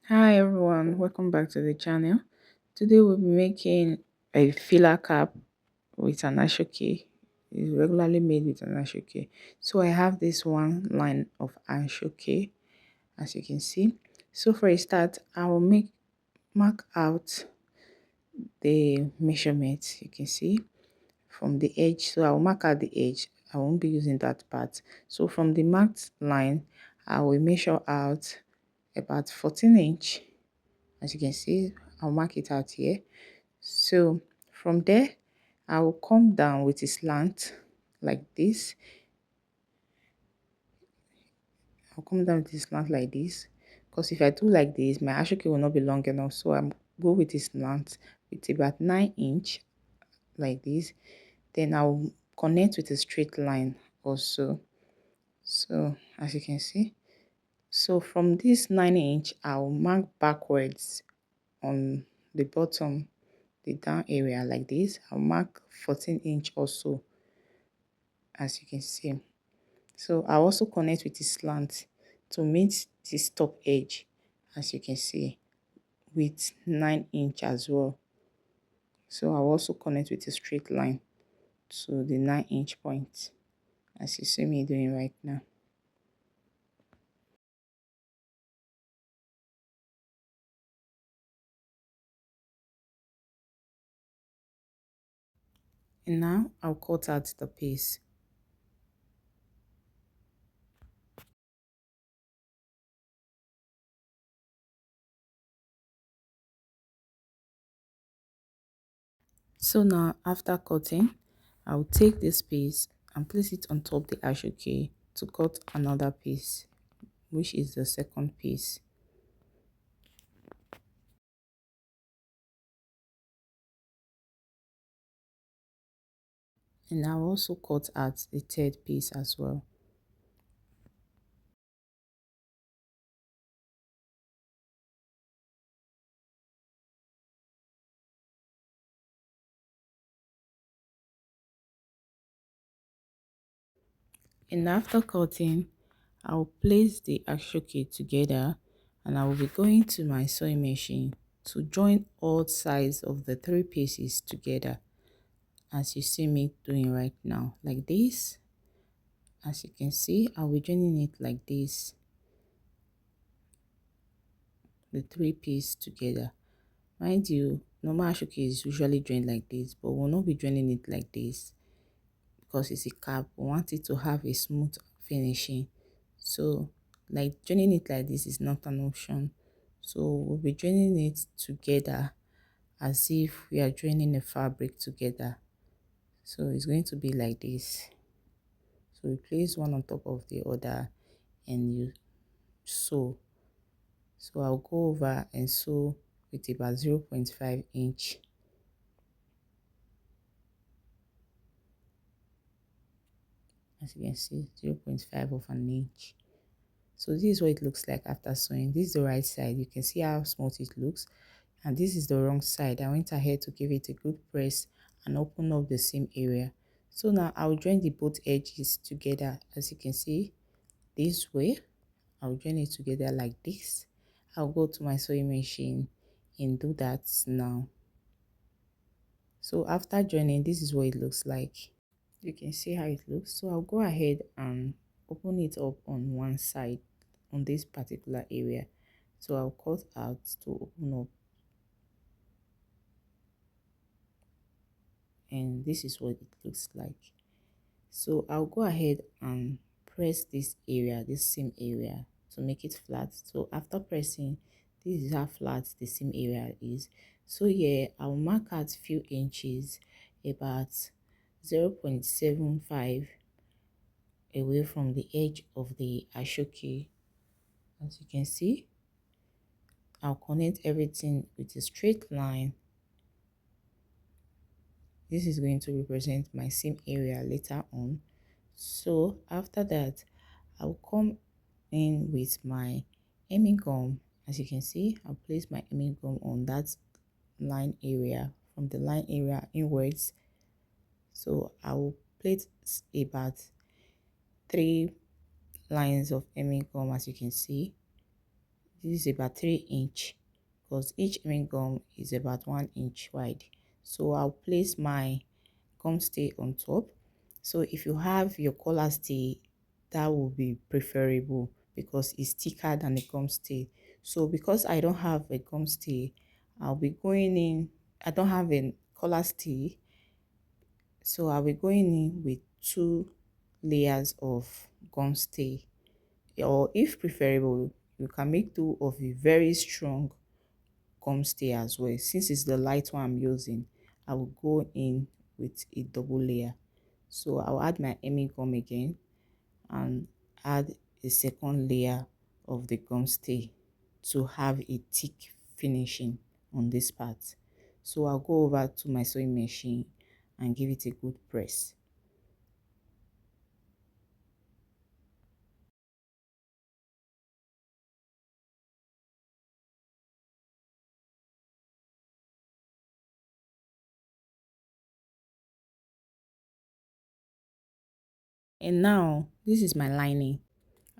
Hi everyone, welcome back to the channel. Today we'll be making a filler cap with an ashoke. It's regularly made with an ashoke. So I have this one line of ashoke, as you can see. So for a start, I will mark out the measurements. You can see from the edge. So I will mark out the edge. I won't be using that part. So from the marked line, I will measure out about 14 inch. As you can see, I'll mark it out here. So from there, I will come down with a slant like this. I'll come down with a slant like this, because if I do like this, my ashoke will not be long enough. So I'm go with a slant with about 9 inch like this. Then I'll connect with a straight line also. So as you can see, so from this 9 inch, I'll mark backwards on the bottom, the down area like this. I'll mark 14 inch also, as you can see. So I'll also connect with the slant to meet this top edge, as you can see, with 9 inch as well. So I'll also connect with a straight line to the 9 inch point, as you see me doing right now. And now I'll cut out the piece. So now after cutting, I'll take this piece and place it on top the ashoke to cut another piece, which is the second piece. And I'll also cut out the third piece as well. And after cutting, I'll place the ashoke together, and I will be going to my sewing machine to join all sides of the three pieces together, as you see me doing right now, like this. As you can see, I'll be joining it like this, the three pieces together. Mind you, normal ashoke is usually joined like this, but we'll not be joining it like this because it's a cap. We want it to have a smooth finishing. So like joining it like this is not an option. So we'll be joining it together as if we are joining a fabric together. So it's going to be like this. So we place one on top of the other and you sew. So I'll go over and sew with about 0.5 inch. As you can see, 0.5 of an inch. So this is what it looks like after sewing. This is the right side. You can see how smooth it looks. And this is the wrong side. I went ahead to give it a good press and open up the seam area. So now I'll join the both edges together. As you can see, this way. I'll join it together like this. I'll go to my sewing machine and do that now. So after joining, this is what it looks like. You can see how it looks. So I'll go ahead and open it up on one side on this particular area. So I'll cut out to open up, and this is what it looks like. So I'll go ahead and press this area, this seam area, to make it flat. So after pressing, this is how flat the seam area is. So here I'll mark out few inches, about 0.75 away from the edge of the ashoke. As you can see, I'll connect everything with a straight line. This is going to represent my seam area later on. So after that, I'll come in with my hemming gum. As you can see, I'll place my hemming gum on that line area, from the line area inwards. So I will place about 3 lines of hemming gum, as you can see. This is about 3 inch because each ring gum is about 1 inch wide. So I'll place my gum stay on top. So if you have your collar stay, that will be preferable because it's thicker than the gum stay. So because I don't have a gum stay, I'll be going in, I don't have a collar stay, so I'll be going in with 2 layers of gum stay, or if preferable, you can make 2 of a very strong gum stay as well. Since it's the light one I'm using, I will go in with a double layer. So I'll add my Emi gum again and add a second layer of the gum stay to have a thick finishing on this part. So I'll go over to my sewing machine and give it a good press. And now this is my lining.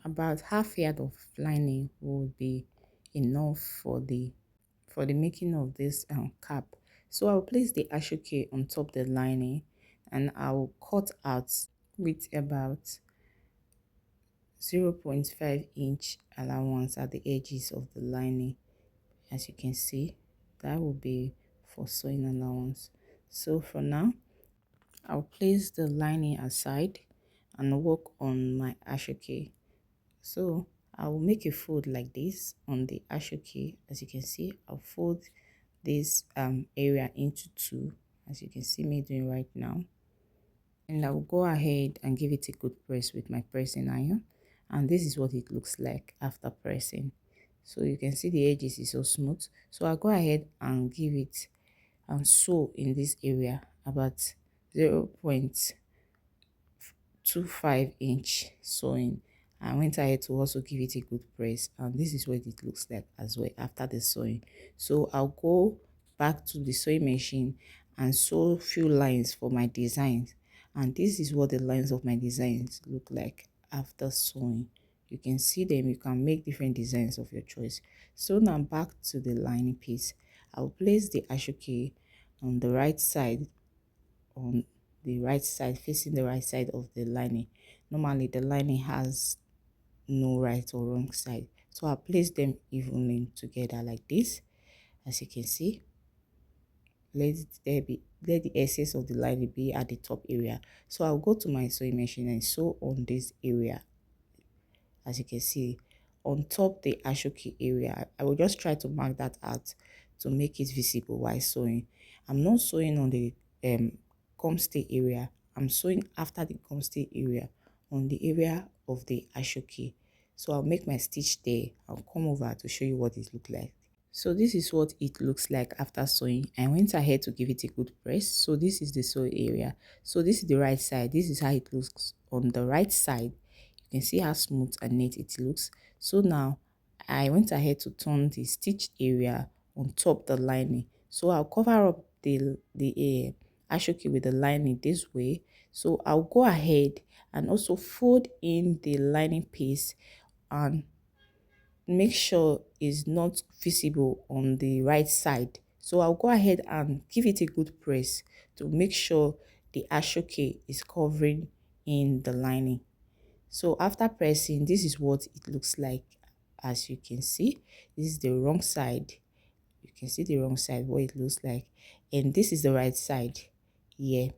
About half yard of lining will be enough for the making of this cap. So I'll place the ashoke on top the lining and I'll cut out with about 0.5 inch allowance at the edges of the lining. As you can see, that will be for sewing allowance. So for now, I'll place the lining aside and work on my ashoke. So I will make a fold like this on the ashoke. As you can see, I'll fold this area into 2, as you can see me doing right now, and I will go ahead and give it a good press with my pressing iron, and this is what it looks like after pressing. So you can see the edges is so smooth. So I'll go ahead and give it and sew in this area about 0.25 inch sewing. I went ahead to also give it a good press, and this is what it looks like as well after the sewing. So I'll go back to the sewing machine and sew few lines for my designs, and this is what the lines of my designs look like after sewing. You can see them, you can make different designs of your choice. So now back to the lining piece. I'll place the ashoke on the right side, on the right side, facing the right side of the lining. Normally the lining has no right or wrong side, so I'll place them evenly together like this. As you can see, let the excess of the lining be at the top area. So I'll go to my sewing machine and sew on this area. As you can see, on top the ashoke area, I will just try to mark that out to make it visible while sewing. I'm not sewing on the gum stay area, I'm sewing after the gum stay area on the area of the ashoke. So I'll make my stitch there. I'll come over to show you what it looks like. So this is what it looks like after sewing. I went ahead to give it a good press. So this is the sew area. So this is the right side. This is how it looks on the right side. You can see how smooth and neat it looks. So now I went ahead to turn the stitched area on top the lining. So I'll cover up the ashoke with the lining this way. So I'll go ahead and also fold in the lining piece and make sure it's not visible on the right side. So I'll go ahead and give it a good press to make sure the ashoke is covering in the lining. So after pressing, this is what it looks like. As you can see, this is the wrong side. You can see the wrong side, what it looks like, and this is the right side. Yeah,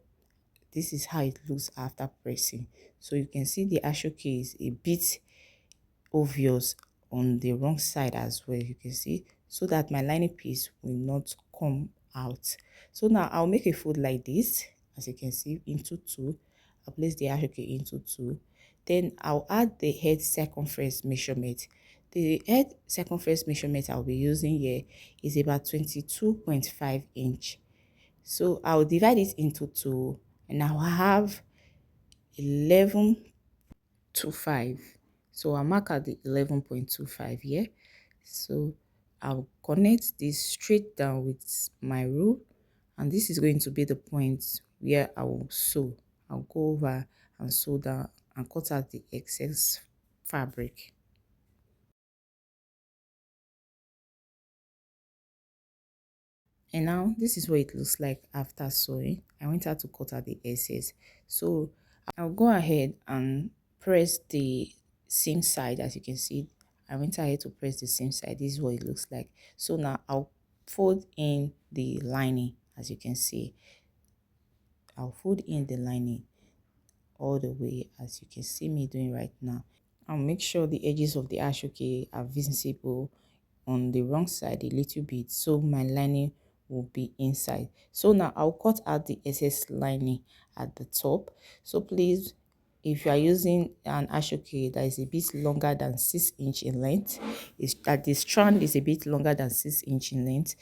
this is how it looks after pressing. So you can see the ashoke is a bit obvious on the wrong side as well, you can see, so that my lining piece will not come out. So now I'll make a fold like this, as you can see, into 2. I'll place the ashoke into 2. Then I'll add the head circumference measurement. The head circumference measurement I'll be using here is about 22.5 inch. So I'll divide it into 2 and I'll have 11.25. So I'll mark at the 11.25 here. So I'll connect this straight down with my rule, and this is going to be the point where I will sew. I'll go over and sew down and cut out the excess fabric. And now this is what it looks like after sewing. I went out to cut out the excess. So I'll go ahead and press the seam side. As you can see, I went ahead to press the seam side. This is what it looks like. So now I'll fold in the lining. As you can see, I'll fold in the lining all the way, as you can see me doing right now. I'll make sure the edges of the ashoke are visible on the wrong side a little bit, so my lining will be inside. So now I'll cut out the excess lining at the top. So please, if you are using an ashoke that is a bit longer than 6 inch in length, is that the strand is a bit longer than 6 inch in length,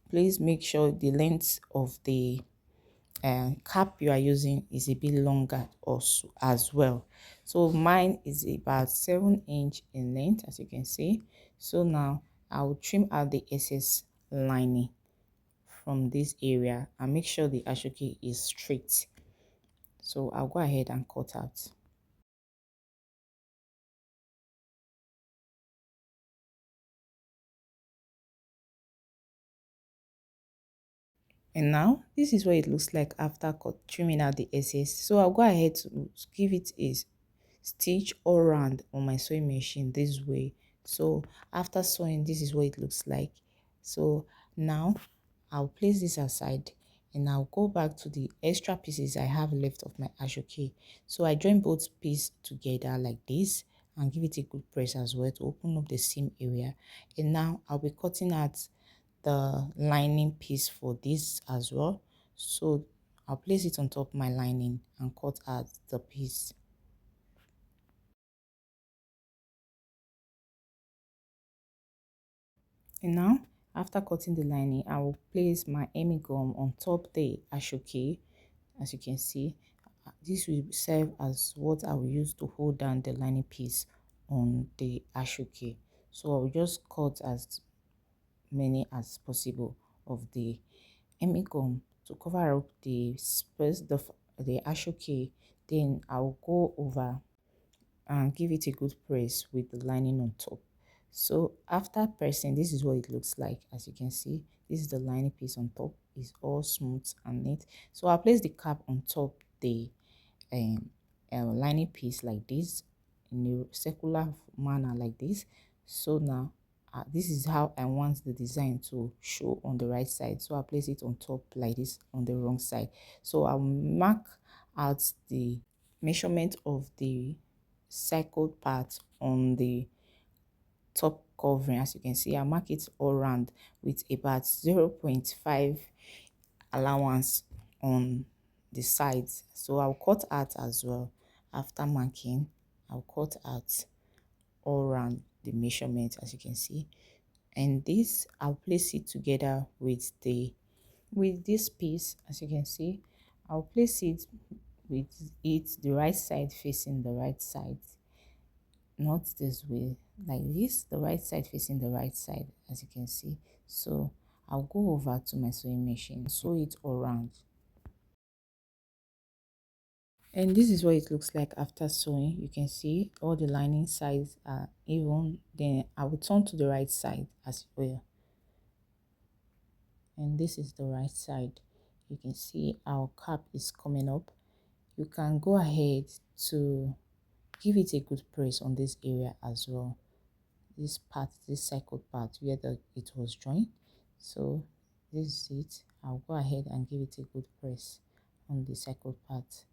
please make sure the length of the cap you are using is a bit longer also as well. So mine is about 7 inch in length, as you can see. So now I will trim out the excess lining from this area and make sure the ashoke is straight. So I'll go ahead and cut out. And now this is what it looks like after trimming out the excess. So I'll go ahead to give it a stitch all around on my sewing machine this way. So after sewing, this is what it looks like. So now I'll place this aside and I'll go back to the extra pieces I have left of my ashoke. So I join both pieces together like this and give it a good press as well to open up the seam area. And now I'll be cutting out the lining piece for this as well. So I'll place it on top of my lining and cut out the piece. And now, after cutting the lining, I will place my hemi gum on top the ashoke. As you can see, this will serve as what I will use to hold down the lining piece on the ashoke. So I will just cut as many as possible of the hemi gum to cover up the space, the ashoke. Then I'll go over and give it a good press with the lining on top. So after pressing, this is what it looks like. As you can see, this is the lining piece on top. It's all smooth and neat. So I'll place the cap on top the um, lining piece like this in a circular manner like this. So now this is how I want the design to show on the right side. So I'll place it on top like this on the wrong side. So I'll mark out the measurement of the circled part on the top covering. As you can see, I mark it all round with about 0.5 allowance on the sides. So I'll cut out as well. After marking, I'll cut out all around the measurement, as you can see. And this, I'll place it together with this piece. As you can see, I'll place it with the right side facing the right side, not this way, like this, the right side facing the right side, as you can see. So I'll go over to my sewing machine, sew it all around. And this is what it looks like after sewing. You can see all the lining sides are even. Then I will turn to the right side as well. And this is the right side. You can see our cap is coming up. You can go ahead to give it a good press on this area as well. This part, this circled part where it was joined. So this is it. I'll go ahead and give it a good press on the circled part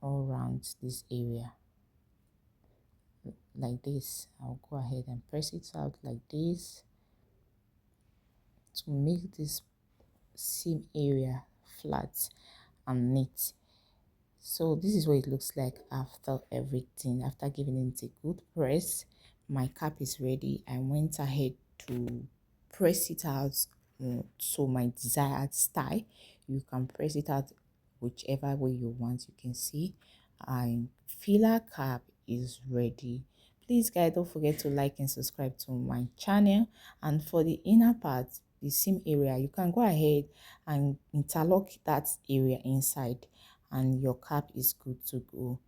all around this area like this. I'll go ahead and press it out like this to make this seam area flat and neat. So this is what it looks like after everything. After giving it a good press, my cap is ready. I went ahead to press it out to my desired style. You can press it out whichever way you want. You can see my filler cap is ready. Please guys, don't forget to like and subscribe to my channel. And for the inner part, the seam area, you can go ahead and interlock that area inside and your cap is good to go.